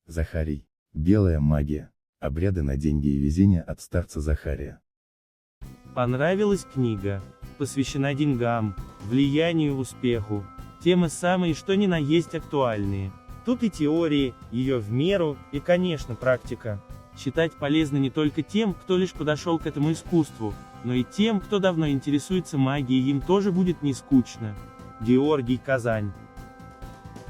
Захарий. Белая магия. Обряды на деньги и везение от старца Захария. Понравилась книга. Посвящена деньгам, влиянию, успеху. Темы самые что ни на есть актуальные. Тут и теории, ее в меру, и, конечно, практика. Читать полезно не только тем, кто лишь подошел к этому искусству, но и тем, кто давно интересуется магией, им тоже будет не скучно. Георгий, Казань.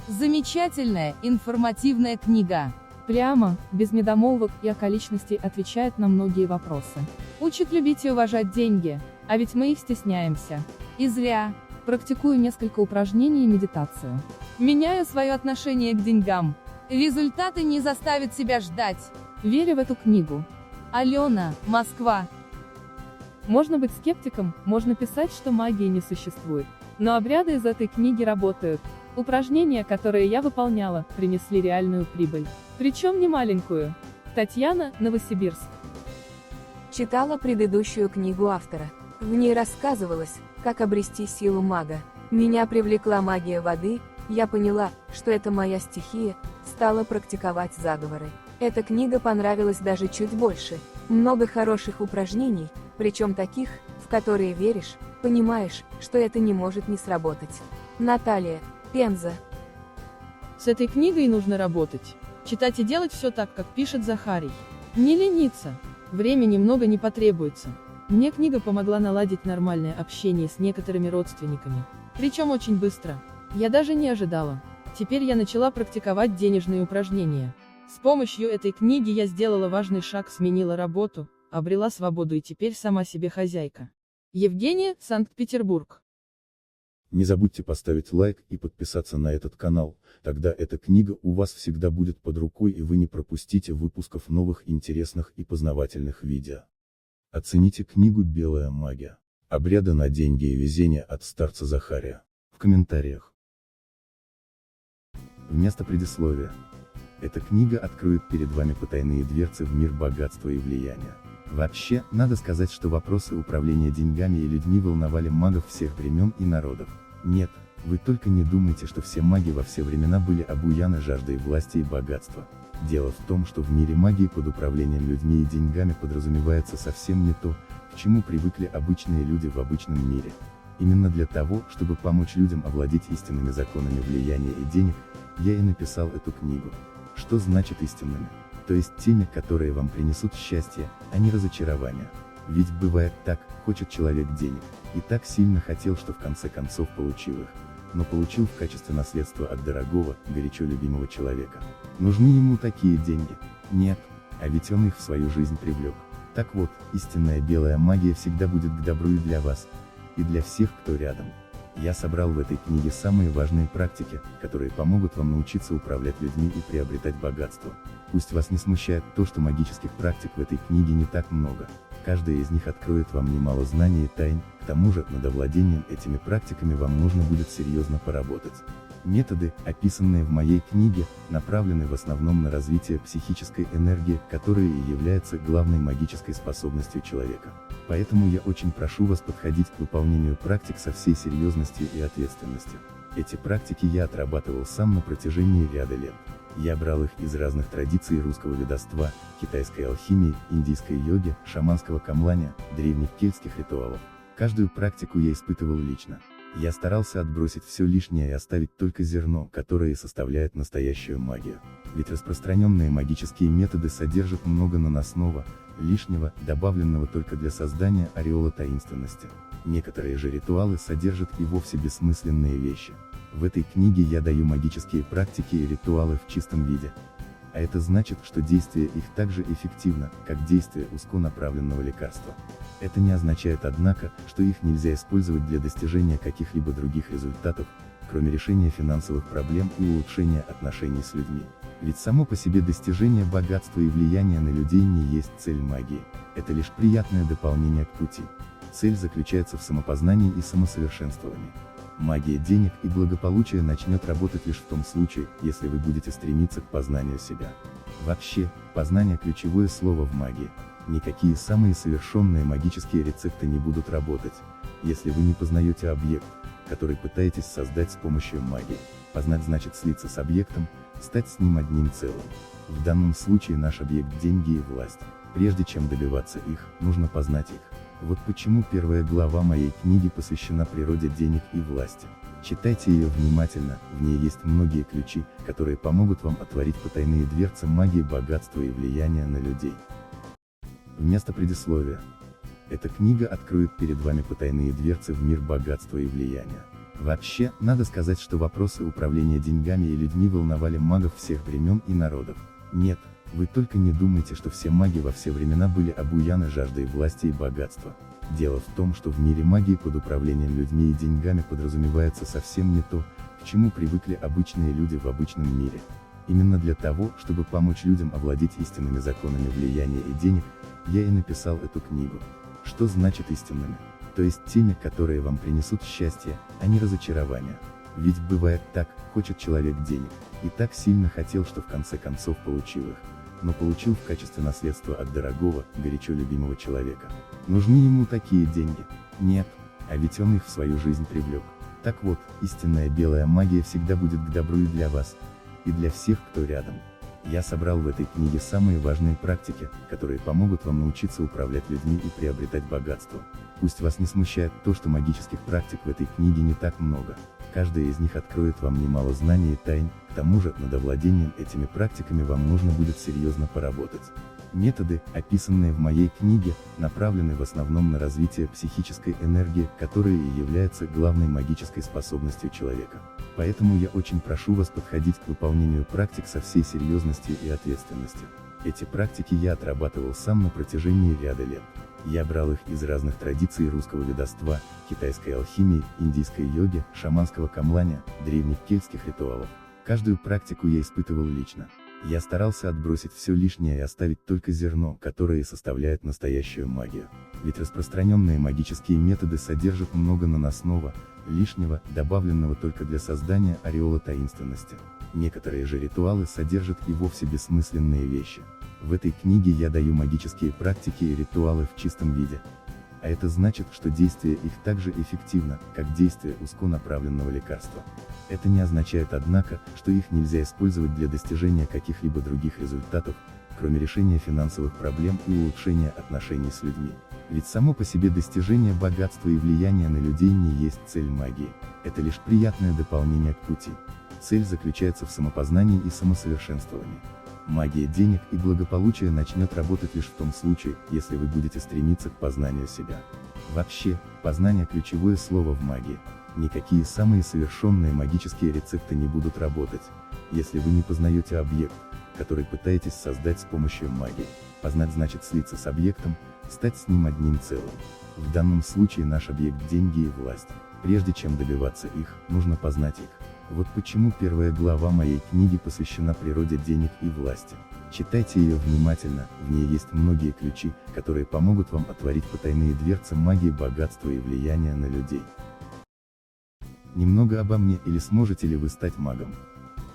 Замечательная, информативная книга. Прямо, без недомолвок и околичностей отвечает на многие вопросы. Учит любить и уважать деньги, а ведь мы их стесняемся. И зря. Практикую несколько упражнений и медитацию. Меняю свое отношение к деньгам. Результаты не заставят себя ждать. Верю в эту книгу. Алена, Москва. Можно быть скептиком, можно писать, что магии не существует. Но обряды из этой книги работают. Упражнения, которые я выполняла, принесли реальную прибыль. Причем не маленькую. Татьяна, Новосибирск. Читала предыдущую книгу автора. В ней рассказывалось, как обрести силу мага. Меня привлекла магия воды, я поняла, что это моя стихия, стала практиковать заговоры. Эта книга понравилась даже чуть больше. Много хороших упражнений, причем таких, в которые веришь, понимаешь, что это не может не сработать. Наталья, Пенза. С этой книгой нужно работать. Читать и делать все так, как пишет Захарий. Не лениться. Времени много не потребуется. Мне книга помогла наладить нормальное общение с некоторыми родственниками. Причем очень быстро. Я даже не ожидала. Теперь я начала практиковать денежные упражнения. С помощью этой книги я сделала важный шаг, сменила работу, обрела свободу и теперь сама себе хозяйка. Евгения, Санкт-Петербург. Не забудьте поставить лайк и подписаться на этот канал, тогда эта книга у вас всегда будет под рукой и вы не пропустите выпусков новых интересных и познавательных видео. Оцените книгу «Белая магия. Обряды на деньги и везение от старца Захария» в комментариях. Вместо предисловия. Эта книга откроет перед вами потайные дверцы в мир богатства и влияния. Вообще, надо сказать, что вопросы управления деньгами и людьми волновали магов всех времен и народов. Нет, вы только не думайте, что все маги во все времена были обуяны жаждой власти и богатства. Дело в том, что в мире магии под управлением людьми и деньгами подразумевается совсем не то, к чему привыкли обычные люди в обычном мире. Именно для того, чтобы помочь людям овладеть истинными законами влияния и денег, я и написал эту книгу. Что значит истинными? То есть теми, которые вам принесут счастье, а не разочарование. Ведь бывает так, хочет человек денег, и так сильно хотел, что в конце концов получил их. Но получил в качестве наследства от дорогого, горячо любимого человека. Нужны ему такие деньги? Нет, а ведь он их в свою жизнь привлек. Так вот, истинная белая магия всегда будет к добру и для вас, и для всех, кто рядом. Я собрал в этой книге самые важные практики, которые помогут вам научиться управлять людьми и приобретать богатство. Пусть вас не смущает то, что магических практик в этой книге не так много. Каждая из них откроет вам немало знаний и тайн, к тому же, над овладением этими практиками вам нужно будет серьезно поработать. Методы, описанные в моей книге, направлены в основном на развитие психической энергии, которая и является главной магической способностью человека. Поэтому я очень прошу вас подходить к выполнению практик со всей серьезностью и ответственностью. Эти практики я отрабатывал сам на протяжении ряда лет. Я брал их из разных традиций русского ведовства, китайской алхимии, индийской йоги, шаманского камлания, древних кельтских ритуалов. Каждую практику я испытывал лично. Я старался отбросить все лишнее и оставить только зерно, которое и составляет настоящую магию. Ведь распространенные магические методы содержат много наносного, лишнего, добавленного только для создания ореола таинственности. Некоторые же ритуалы содержат и вовсе бессмысленные вещи. В этой книге я даю магические практики и ритуалы в чистом виде. А это значит, что действие их так же эффективно, как действие узконаправленного лекарства. Это не означает, однако, что их нельзя использовать для достижения каких-либо других результатов, кроме решения финансовых проблем и улучшения отношений с людьми. Ведь само по себе достижение богатства и влияния на людей не есть цель магии. Это лишь приятное дополнение к пути. Цель заключается в самопознании и самосовершенствовании. Магия денег и благополучия начнет работать лишь в том случае, если вы будете стремиться к познанию себя. Вообще, познание – ключевое слово в магии. Никакие самые совершенные магические рецепты не будут работать, если вы не познаете объект, который пытаетесь создать с помощью магии. Познать значит слиться с объектом, стать с ним одним целым. В данном случае наш объект – деньги и власть. Прежде чем добиваться их, нужно познать их. Вот почему первая глава моей книги посвящена природе денег и власти. Читайте ее внимательно, в ней есть многие ключи, которые помогут вам отворить потайные дверцы магии, богатства и влияния на людей. Вместо предисловия. Эта книга откроет перед вами потайные дверцы в мир богатства и влияния. Вообще, надо сказать, что вопросы управления деньгами и людьми волновали магов всех времен и народов. Нет, вы только не думайте, что все маги во все времена были обуяны жаждой власти и богатства. Дело в том, что в мире магии под управлением людьми и деньгами подразумевается совсем не то, к чему привыкли обычные люди в обычном мире. Именно для того, чтобы помочь людям овладеть истинными законами влияния и денег, я и написал эту книгу. Что значит истинными? То есть теми, которые вам принесут счастье, а не разочарование. Ведь бывает так, хочет человек денег, и так сильно хотел, что в конце концов получил их. Но получил в качестве наследства от дорогого, горячо любимого человека. Нужны ему такие деньги? Нет, а ведь он их в свою жизнь привлек. Так вот, истинная белая магия всегда будет к добру и для вас, и для всех, кто рядом. Я собрал в этой книге самые важные практики, которые помогут вам научиться управлять людьми и приобретать богатство. Пусть вас не смущает то, что магических практик в этой книге не так много. Каждая из них откроет вам немало знаний и тайн, к тому же, над овладением этими практиками вам нужно будет серьезно поработать. Методы, описанные в моей книге, направлены в основном на развитие психической энергии, которая и является главной магической способностью человека. Поэтому я очень прошу вас подходить к выполнению практик со всей серьезностью и ответственностью. Эти практики я отрабатывал сам на протяжении ряда лет. Я брал их из разных традиций русского ведовства, китайской алхимии, индийской йоги, шаманского камлания, древних кельтских ритуалов. Каждую практику я испытывал лично. Я старался отбросить все лишнее и оставить только зерно, которое и составляет настоящую магию. Ведь распространенные магические методы содержат много наносного, лишнего, добавленного только для создания ореола таинственности. Некоторые же ритуалы содержат и вовсе бессмысленные вещи. В этой книге я даю магические практики и ритуалы в чистом виде. А это значит, что действие их так же эффективно, как действие узконаправленного лекарства. Это не означает, однако, что их нельзя использовать для достижения каких-либо других результатов, кроме решения финансовых проблем и улучшения отношений с людьми. Ведь само по себе достижение богатства и влияния на людей не есть цель магии. Это лишь приятное дополнение к пути. Цель заключается в самопознании и самосовершенствовании. Магия денег и благополучия начнет работать лишь в том случае, если вы будете стремиться к познанию себя. Вообще, познание – ключевое слово в магии. Никакие самые совершенные магические рецепты не будут работать, если вы не познаете объект, который пытаетесь создать с помощью магии. Познать значит слиться с объектом, стать с ним одним целым. В данном случае наш объект – деньги и власть. Прежде чем добиваться их, нужно познать их. Вот почему первая глава моей книги посвящена природе денег и власти. Читайте ее внимательно, в ней есть многие ключи, которые помогут вам отворить потайные дверцы магии, богатства и влияния на людей. Немного обо мне, или сможете ли вы стать магом?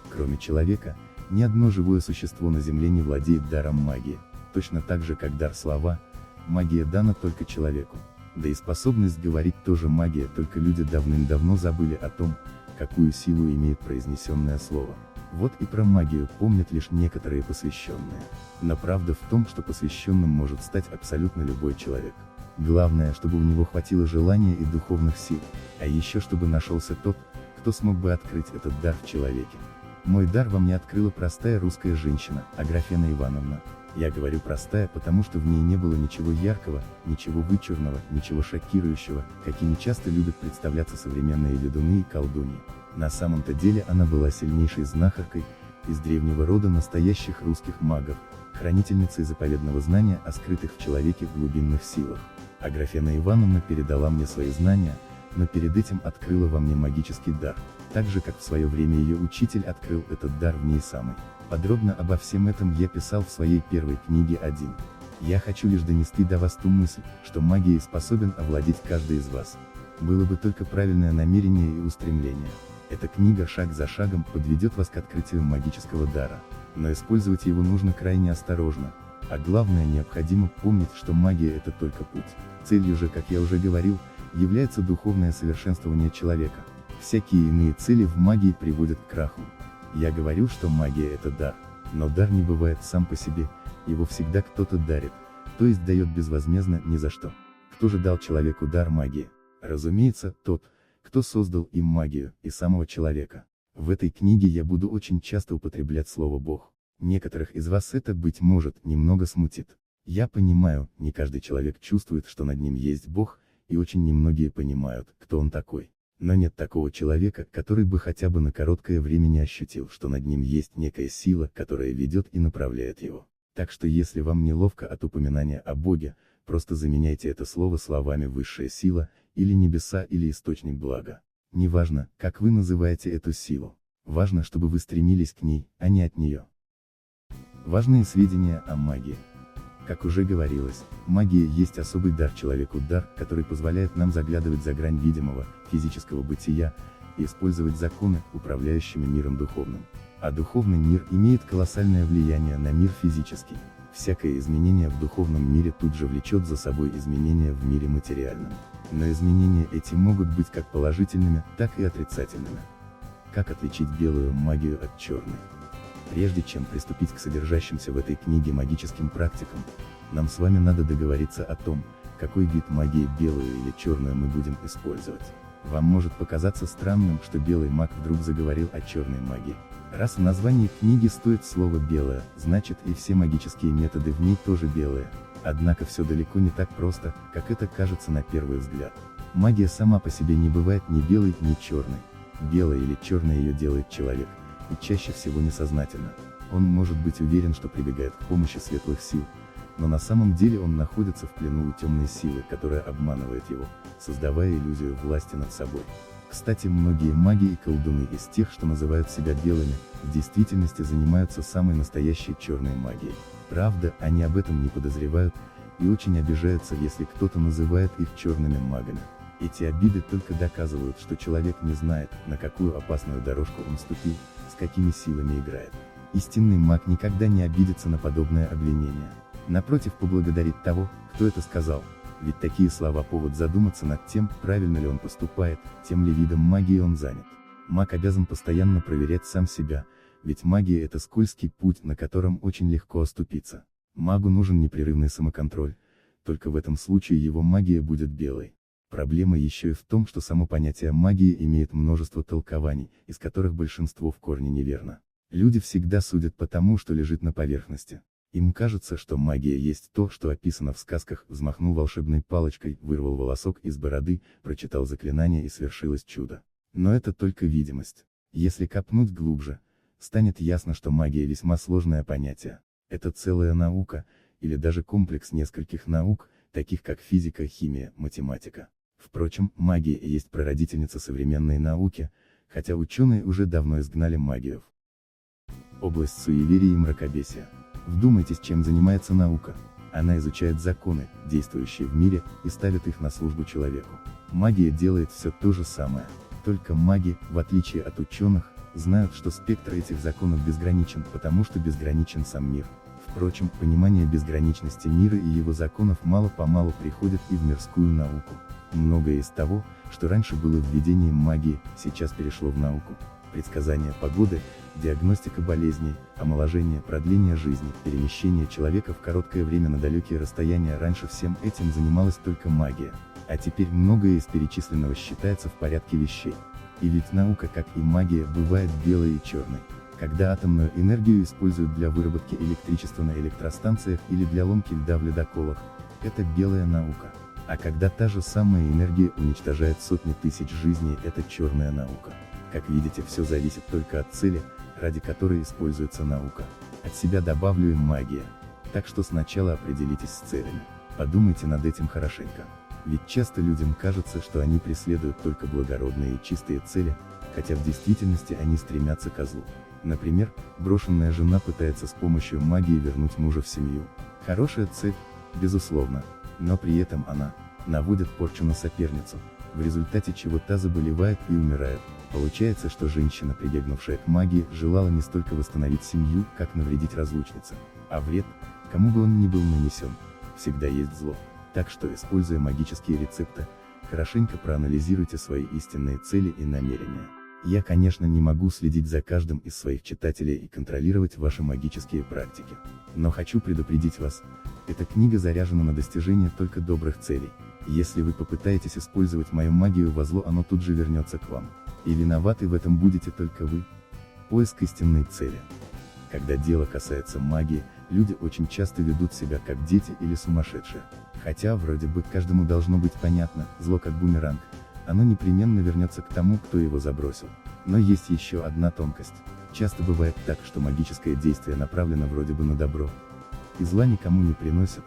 Кроме человека, ни одно живое существо на Земле не владеет даром магии. Точно так же, как дар слова, магия дана только человеку. Да и способность говорить тоже магия, только люди давным-давно забыли о том, какую силу имеет произнесенное слово. Вот и про магию помнят лишь некоторые посвященные. Но правда в том, что посвященным может стать абсолютно любой человек. Главное, чтобы у него хватило желания и духовных сил, а еще чтобы нашелся тот, кто смог бы открыть этот дар в человеке. Мой дар вам не открыла простая русская женщина, Аграфена Ивановна. Я говорю простая, потому что в ней не было ничего яркого, ничего вычурного, ничего шокирующего, какими часто любят представляться современные ведуны и колдуньи. На самом-то деле она была сильнейшей знахаркой, из древнего рода настоящих русских магов, хранительницей заповедного знания о скрытых в человеке глубинных силах. Аграфена Ивановна передала мне свои знания, но перед этим открыла во мне магический дар, так же как в свое время ее учитель открыл этот дар в ней самой. Подробно обо всем этом я писал в своей первой книге «1». Я хочу лишь донести до вас ту мысль, что магией способен овладеть каждый из вас. Было бы только правильное намерение и устремление. Эта книга шаг за шагом подведет вас к открытию магического дара, но использовать его нужно крайне осторожно, а главное, необходимо помнить, что магия – это только путь. Целью же, как я уже говорил, является духовное совершенствование человека. Всякие иные цели в магии приводят к краху. Я говорю, что магия это дар, но дар не бывает сам по себе, его всегда кто-то дарит, то есть дает безвозмездно ни за что. Кто же дал человеку дар магии? Разумеется, тот, кто создал им магию, и самого человека. В этой книге я буду очень часто употреблять слово «Бог». Некоторых из вас это, быть может, немного смутит. Я понимаю, не каждый человек чувствует, что над ним есть Бог, и очень немногие понимают, кто он такой. Но нет такого человека, который бы хотя бы на короткое время не ощутил, что над ним есть некая сила, которая ведет и направляет его. Так что если вам неловко от упоминания о Боге, просто заменяйте это слово словами «высшая сила», или «небеса», или «источник блага». Неважно, как вы называете эту силу. Важно, чтобы вы стремились к ней, а не от нее. Важные сведения о магии. Как уже говорилось, магия есть особый дар человеку, дар, который позволяет нам заглядывать за грань видимого, физического бытия, и использовать законы, управляющими миром духовным. А духовный мир имеет колоссальное влияние на мир физический. Всякое изменение в духовном мире тут же влечет за собой изменения в мире материальном. Но изменения эти могут быть как положительными, так и отрицательными. Как отличить белую магию от черной? Прежде чем приступить к содержащимся в этой книге магическим практикам, нам с вами надо договориться о том, какой вид магии, белую или черную, мы будем использовать. Вам может показаться странным, что белый маг вдруг заговорил о черной магии. Раз в названии книги стоит слово «белая», значит и все магические методы в ней тоже белые. Однако все далеко не так просто, как это кажется на первый взгляд. Магия сама по себе не бывает ни белой, ни черной. Белой или черной ее делает человек, и чаще всего несознательно. Он может быть уверен, что прибегает к помощи светлых сил, но на самом деле он находится в плену у темной силы, которая обманывает его, создавая иллюзию власти над собой. Кстати, многие маги и колдуны из тех, что называют себя белыми, в действительности занимаются самой настоящей черной магией. Правда, они об этом не подозревают, и очень обижаются, если кто-то называет их черными магами. Эти обиды только доказывают, что человек не знает, на какую опасную дорожку он ступил, с какими силами играет. Истинный маг никогда не обидится на подобное обвинение. Напротив, поблагодарит того, кто это сказал. Ведь такие слова повод задуматься над тем, правильно ли он поступает, тем ли видом магии он занят. Маг обязан постоянно проверять сам себя, ведь магия — это скользкий путь, на котором очень легко оступиться. Магу нужен непрерывный самоконтроль, только в этом случае его магия будет белой. Проблема еще и в том, что само понятие магии имеет множество толкований, из которых большинство в корне неверно. Люди всегда судят по тому, что лежит на поверхности. Им кажется, что магия есть то, что описано в сказках: взмахнул волшебной палочкой, вырвал волосок из бороды, прочитал заклинание и свершилось чудо. Но это только видимость. Если копнуть глубже, станет ясно, что магия весьма сложное понятие. Это целая наука, или даже комплекс нескольких наук, таких как физика, химия, математика. Впрочем, магия есть прародительница современной науки, хотя ученые уже давно изгнали магию. Область суеверия и мракобесия. Вдумайтесь, чем занимается наука. Она изучает законы, действующие в мире, и ставит их на службу человеку. Магия делает все то же самое. Только маги, в отличие от ученых, знают, что спектр этих законов безграничен, потому что безграничен сам мир. Впрочем, понимание безграничности мира и его законов мало-помалу приходит и в мирскую науку. Многое из того, что раньше было введением магии, сейчас перешло в науку. Предсказание погоды, диагностика болезней, омоложение, продление жизни, перемещение человека в короткое время на далекие расстояния. Раньше всем этим занималась только магия. А теперь многое из перечисленного считается в порядке вещей. И ведь наука, как и магия, бывает белой и черной. Когда атомную энергию используют для выработки электричества на электростанциях или для ломки льда в ледоколах, это белая наука. А когда та же самая энергия уничтожает сотни тысяч жизней, это черная наука. Как видите, все зависит только от цели, ради которой используется наука. От себя добавлю и магия. Так что сначала определитесь с целями. Подумайте над этим хорошенько. Ведь часто людям кажется, что они преследуют только благородные и чистые цели, хотя в действительности они стремятся ко злу. Например, брошенная жена пытается с помощью магии вернуть мужа в семью. Хорошая цель, безусловно, но при этом она наводит порчу на соперницу, в результате чего та заболевает и умирает. Получается, что женщина, прибегнувшая к магии, желала не столько восстановить семью, как навредить разлучнице. А вред, кому бы он ни был нанесен, всегда есть зло. Так что, используя магические рецепты, хорошенько проанализируйте свои истинные цели и намерения. Я, конечно, не могу следить за каждым из своих читателей и контролировать ваши магические практики. Но хочу предупредить вас, эта книга заряжена на достижение только добрых целей. Если вы попытаетесь использовать мою магию во зло, оно тут же вернется к вам. И виноваты в этом будете только вы. Поиск истинной цели. Когда дело касается магии, люди очень часто ведут себя как дети или сумасшедшие. Хотя вроде бы каждому должно быть понятно, зло как бумеранг, оно непременно вернется к тому, кто его забросил. Но есть еще одна тонкость. Часто бывает так, что магическое действие направлено вроде бы на добро, и зла никому не приносит,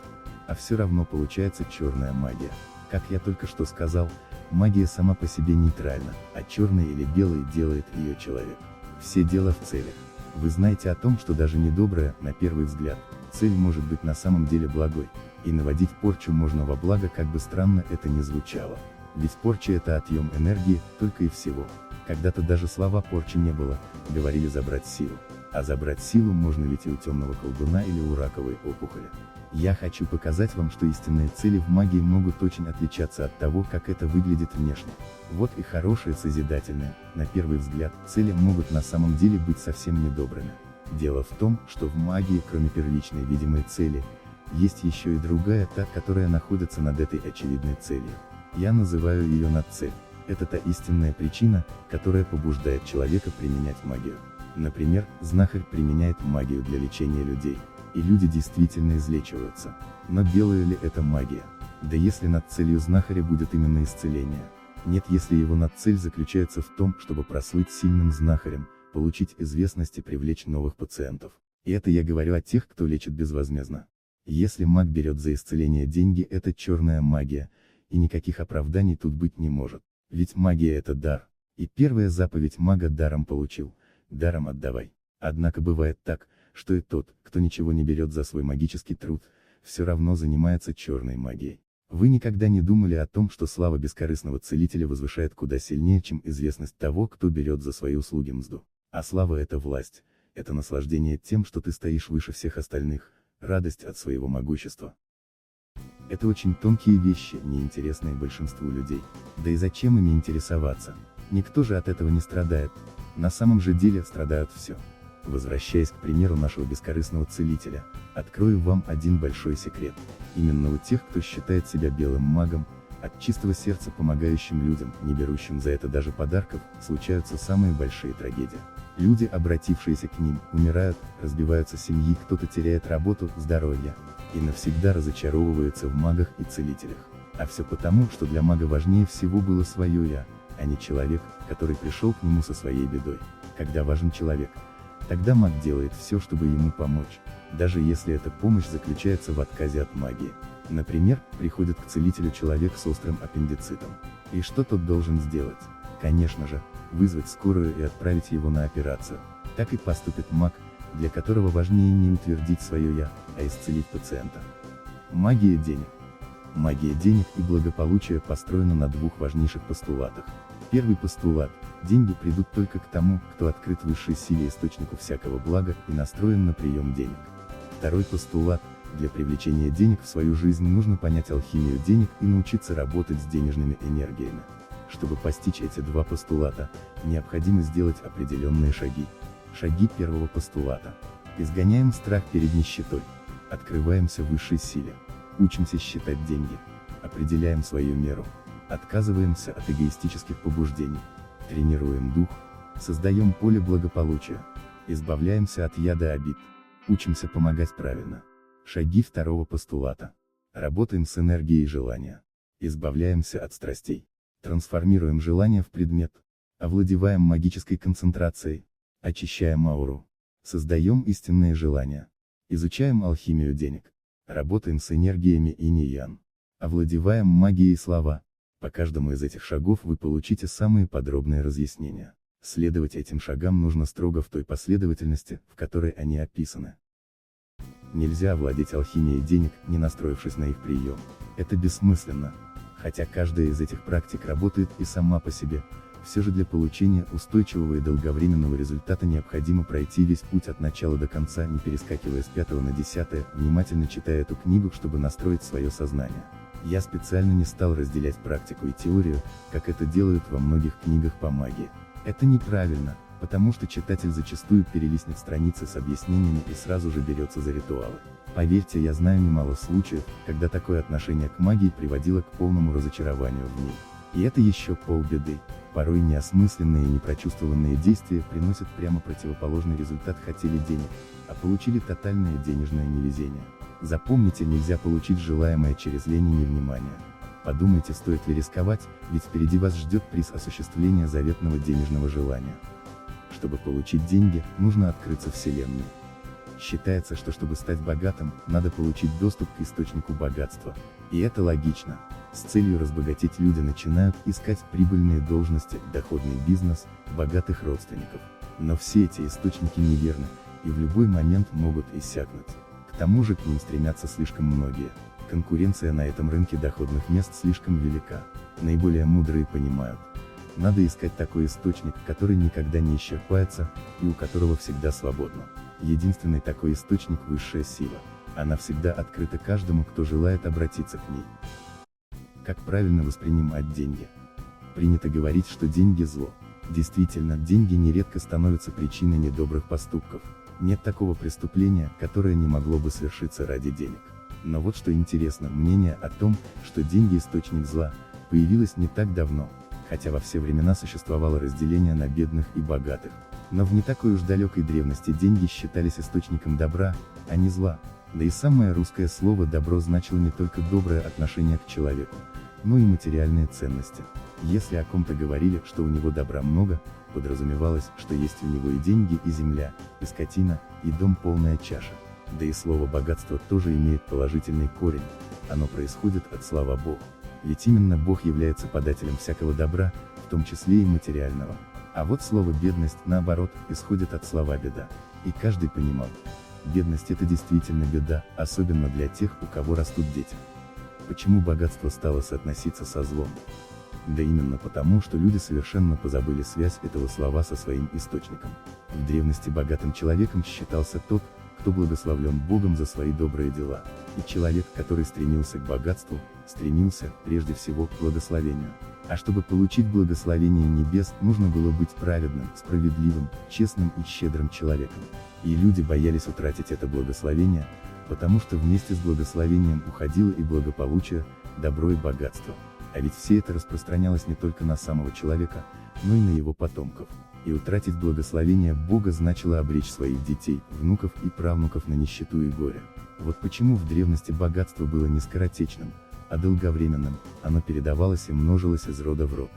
а все равно получается черная магия. Как я только что сказал, магия сама по себе нейтральна, а черный или белый делает ее человек. Все дело в целях. Вы знаете о том, что даже недобрая, на первый взгляд, цель может быть на самом деле благой, и наводить порчу можно во благо, как бы странно это ни звучало. Ведь порча — это отъем энергии, только и всего. Когда-то даже слова порчи не было, говорили забрать силу. А забрать силу можно ведь и у темного колдуна или у раковой опухоли. Я хочу показать вам, что истинные цели в магии могут очень отличаться от того, как это выглядит внешне. Вот и хорошие созидательные, на первый взгляд, цели могут на самом деле быть совсем недобрыми. Дело в том, что в магии, кроме первичной видимой цели, есть еще и другая, та, которая находится над этой очевидной целью. Я называю ее надцель. Это та истинная причина, которая побуждает человека применять магию. Например, знахарь применяет магию для лечения людей, и люди действительно излечиваются. Но белая ли это магия? Да если над целью знахаря будет именно исцеление. Нет, если его надцель заключается в том, чтобы прослыть сильным знахарем, получить известность и привлечь новых пациентов. И это я говорю о тех, кто лечит безвозмездно. Если маг берет за исцеление деньги, это черная магия, и никаких оправданий тут быть не может. Ведь магия — это дар. И первая заповедь мага даром получил, даром отдавай. Однако бывает так, что и тот, кто ничего не берет за свой магический труд, все равно занимается черной магией. Вы никогда не думали о том, что слава бескорыстного целителя возвышает куда сильнее, чем известность того, кто берет за свои услуги мзду. А слава — это власть, это наслаждение тем, что ты стоишь выше всех остальных, радость от своего могущества. Это очень тонкие вещи, неинтересные большинству людей. Да и зачем ими интересоваться? Никто же от этого не страдает. На самом же деле страдают все. Возвращаясь к примеру нашего бескорыстного целителя, открою вам один большой секрет. Именно у тех, кто считает себя белым магом, от чистого сердца помогающим людям, не берущим за это даже подарков, случаются самые большие трагедии. Люди, обратившиеся к ним, умирают, разбиваются семьи, кто-то теряет работу, здоровье, и навсегда разочаровывается в магах и целителях. А все потому, что для мага важнее всего было свое «я», а не человек, который пришел к нему со своей бедой. Когда важен человек, тогда маг делает все, чтобы ему помочь, даже если эта помощь заключается в отказе от магии. Например, приходит к целителю человек с острым аппендицитом. И что тот должен сделать? Конечно же, вызвать скорую и отправить его на операцию. Так и поступит маг, для которого важнее не утвердить свое «я», а исцелить пациента. Магия денег. Магия денег и благополучия построена на двух важнейших постулатах. Первый постулат – деньги придут только к тому, кто открыт высшей силе, источнику всякого блага, и настроен на прием денег. Второй постулат – для привлечения денег в свою жизнь нужно понять алхимию денег и научиться работать с денежными энергиями. Чтобы постичь эти два постулата, необходимо сделать определенные шаги. Шаги первого постулата. Изгоняем страх перед нищетой. Открываемся высшей силе. Учимся считать деньги. Определяем свою меру. Отказываемся от эгоистических побуждений. Тренируем дух. Создаем поле благополучия. Избавляемся от яда обид. Учимся помогать правильно. Шаги второго постулата. Работаем с энергией желания. Избавляемся от страстей. Трансформируем желание в предмет. Овладеваем магической концентрацией. Очищаем ауру. Создаем истинные желания. Изучаем алхимию денег. Работаем с энергиями инь и ян. Овладеваем магией слова. По каждому из этих шагов вы получите самые подробные разъяснения. Следовать этим шагам нужно строго в той последовательности, в которой они описаны. Нельзя овладеть алхимией денег, не настроившись на их прием. Это бессмысленно. Хотя каждая из этих практик работает и сама по себе, все же для получения устойчивого и долговременного результата необходимо пройти весь путь от начала до конца, не перескакивая с 5 на 10, внимательно читая эту книгу, чтобы настроить свое сознание. Я специально не стал разделять практику и теорию, как это делают во многих книгах по магии. Это неправильно, потому что читатель зачастую перелистнет страницы с объяснениями и сразу же берется за ритуалы. Поверьте, я знаю немало случаев, когда такое отношение к магии приводило к полному разочарованию в ней. И это еще полбеды. Порой неосмысленные и непрочувствованные действия приносят прямо противоположный результат: хотели денег, а получили тотальное денежное невезение. Запомните, нельзя получить желаемое через лень и невнимание. Подумайте, стоит ли рисковать, ведь впереди вас ждет приз осуществления заветного денежного желания. Чтобы получить деньги, нужно открыться Вселенной. Считается, что чтобы стать богатым, надо получить доступ к источнику богатства. И это логично. С целью разбогатеть люди начинают искать прибыльные должности, доходный бизнес, богатых родственников. Но все эти источники неверны, и в любой момент могут иссякнуть. К тому же к ним стремятся слишком многие. Конкуренция на этом рынке доходных мест слишком велика. Наиболее мудрые понимают. Надо искать такой источник, который никогда не исчерпается, и у которого всегда свободно. Единственный такой источник – высшая сила. Она всегда открыта каждому, кто желает обратиться к ней. Как правильно воспринимать деньги? Принято говорить, что деньги – зло. Действительно, деньги нередко становятся причиной недобрых поступков. Нет такого преступления, которое не могло бы совершиться ради денег. Но вот что интересно, мнение о том, что деньги – источник зла, появилось не так давно, хотя во все времена существовало разделение на бедных и богатых. Но в не такой уж далекой древности деньги считались источником добра, а не зла. Да и самое русское слово «добро» значило не только доброе отношение к человеку, но и материальные ценности. Если о ком-то говорили, что у него добра много, подразумевалось, что есть у него и деньги, и земля, и скотина, и дом полная чаша. Да и слово «богатство» тоже имеет положительный корень, оно происходит от слова «Бог». Ведь именно Бог является подателем всякого добра, в том числе и материального. А вот слово «бедность», наоборот, исходит от слова «беда». И каждый понимал, бедность – это действительно беда, особенно для тех, у кого растут дети. Почему богатство стало соотноситься со злом? Да именно потому, что люди совершенно позабыли связь этого слова со своим источником. В древности богатым человеком считался тот, кто благословлен Богом за свои добрые дела. И человек, который стремился к богатству, стремился, прежде всего, к благословению. А чтобы получить благословение небес, нужно было быть праведным, справедливым, честным и щедрым человеком. И люди боялись утратить это благословение, потому что вместе с благословением уходило и благополучие, добро и богатство. А ведь все это распространялось не только на самого человека, но и на его потомков. И утратить благословение Бога значило обречь своих детей, внуков и правнуков на нищету и горе. Вот почему в древности богатство было не скоротечным, а долговременным, оно передавалось и множилось из рода в род.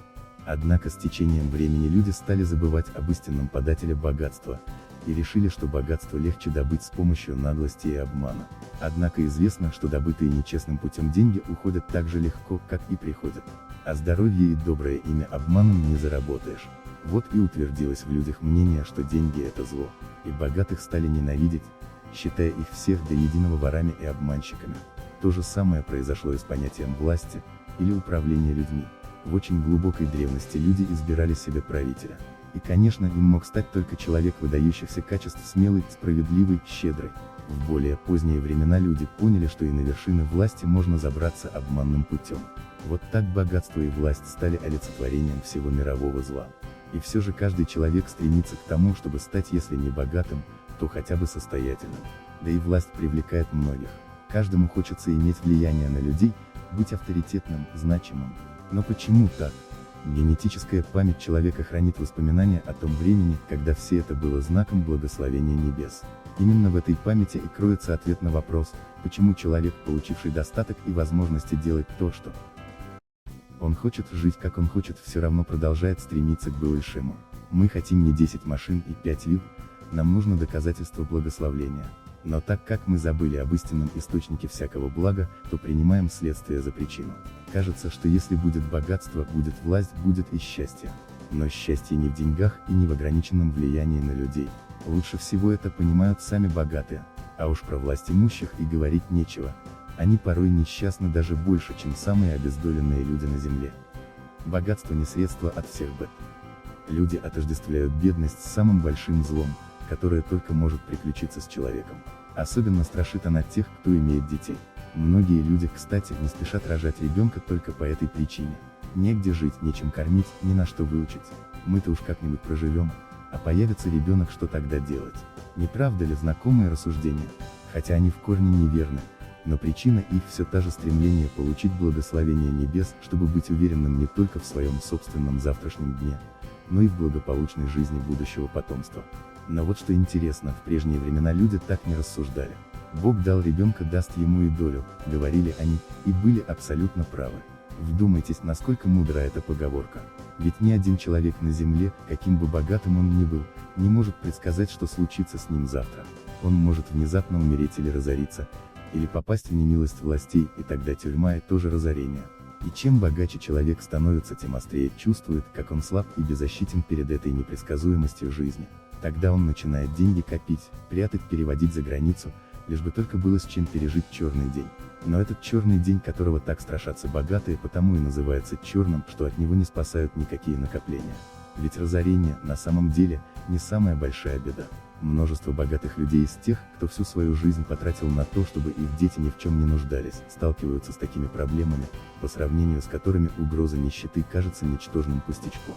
Однако с течением времени люди стали забывать об истинном подателе богатства, и решили, что богатство легче добыть с помощью наглости и обмана. Однако известно, что добытые нечестным путем деньги уходят так же легко, как и приходят. А здоровье и доброе имя обманом не заработаешь. Вот и утвердилось в людях мнение, что деньги – это зло, и богатых стали ненавидеть, считая их всех до единого ворами и обманщиками. То же самое произошло и с понятием власти, или управления людьми. В очень глубокой древности люди избирали себе правителя. И конечно, им мог стать только человек выдающихся качеств: смелый, справедливый, щедрый. В более поздние времена люди поняли, что и на вершины власти можно забраться обманным путем. Вот так богатство и власть стали олицетворением всего мирового зла. И все же каждый человек стремится к тому, чтобы стать, если не богатым, то хотя бы состоятельным. Да и власть привлекает многих. Каждому хочется иметь влияние на людей, быть авторитетным, значимым. Но почему так? Генетическая память человека хранит воспоминания о том времени, когда все это было знаком благословения небес. Именно в этой памяти и кроется ответ на вопрос, почему человек, получивший достаток и возможности делать то, что он хочет, жить как он хочет, все равно продолжает стремиться к большему. Мы хотим не 10 машин и 5 вилл, нам нужно доказательство благословления. Но так как мы забыли об истинном источнике всякого блага, то принимаем следствие за причину. Кажется, что если будет богатство, будет власть, будет и счастье. Но счастье не в деньгах и не в ограниченном влиянии на людей. Лучше всего это понимают сами богатые. А уж про власть имущих и говорить нечего. Они порой несчастны даже больше, чем самые обездоленные люди на земле. Богатство не средство от всех бед. Люди отождествляют бедность с самым большим злом, которое только может приключиться с человеком. Особенно страшит она тех, кто имеет детей. Многие люди, кстати, не спешат рожать ребенка только по этой причине. Негде жить, нечем кормить, ни на что выучить. мы-то уж как-нибудь проживем, а появится ребенок, что тогда делать? Не правда ли знакомые рассуждения? Хотя они в корне неверны, но причина их все та же: стремление получить благословение небес, чтобы быть уверенным не только в своем собственном завтрашнем дне, но и в благополучной жизни будущего потомства. Но вот что интересно, в прежние времена люди так не рассуждали. Бог дал ребенка, даст ему и долю, говорили они, и были абсолютно правы. Вдумайтесь, насколько мудра эта поговорка. Ведь ни один человек на земле, каким бы богатым он ни был, не может предсказать, что случится с ним завтра. Он может внезапно умереть или разориться, или попасть в немилость властей, и тогда тюрьма и тоже разорение. И чем богаче человек становится, тем острее чувствует, как он слаб и беззащитен перед этой непредсказуемостью жизни. Тогда он начинает деньги копить, прятать, переводить за границу, лишь бы только было с чем пережить черный день. Но этот черный день, которого так страшатся богатые, потому и называется черным, что от него не спасают никакие накопления. Ведь разорение, на самом деле, не самая большая беда. Множество богатых людей из тех, кто всю свою жизнь потратил на то, чтобы их дети ни в чем не нуждались, сталкиваются с такими проблемами, по сравнению с которыми угроза нищеты кажется ничтожным пустячком.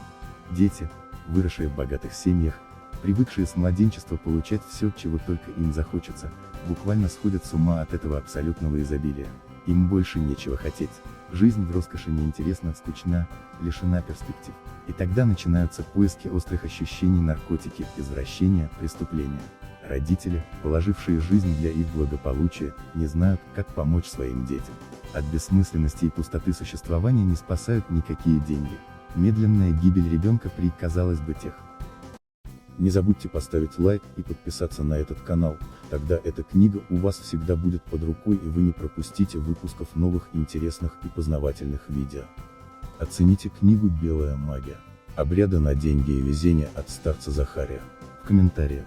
Дети, выросшие в богатых семьях, привыкшие с младенчества получать все, чего только им захочется, буквально сходят с ума от этого абсолютного изобилия. Им больше нечего хотеть. Жизнь в роскоши неинтересна, скучна, лишена перспектив. И тогда начинаются поиски острых ощущений, наркотики, извращения, преступления. Родители, положившие жизнь для их благополучия, не знают, как помочь своим детям. От бессмысленности и пустоты существования не спасают никакие деньги. Медленная гибель ребенка при, казалось бы, тех. Не забудьте поставить лайк и подписаться на этот канал, тогда эта книга у вас всегда будет под рукой и вы не пропустите выпусков новых интересных и познавательных видео. Оцените книгу «Белая магия. Обряды на деньги и везение» от старца Захария. В комментариях.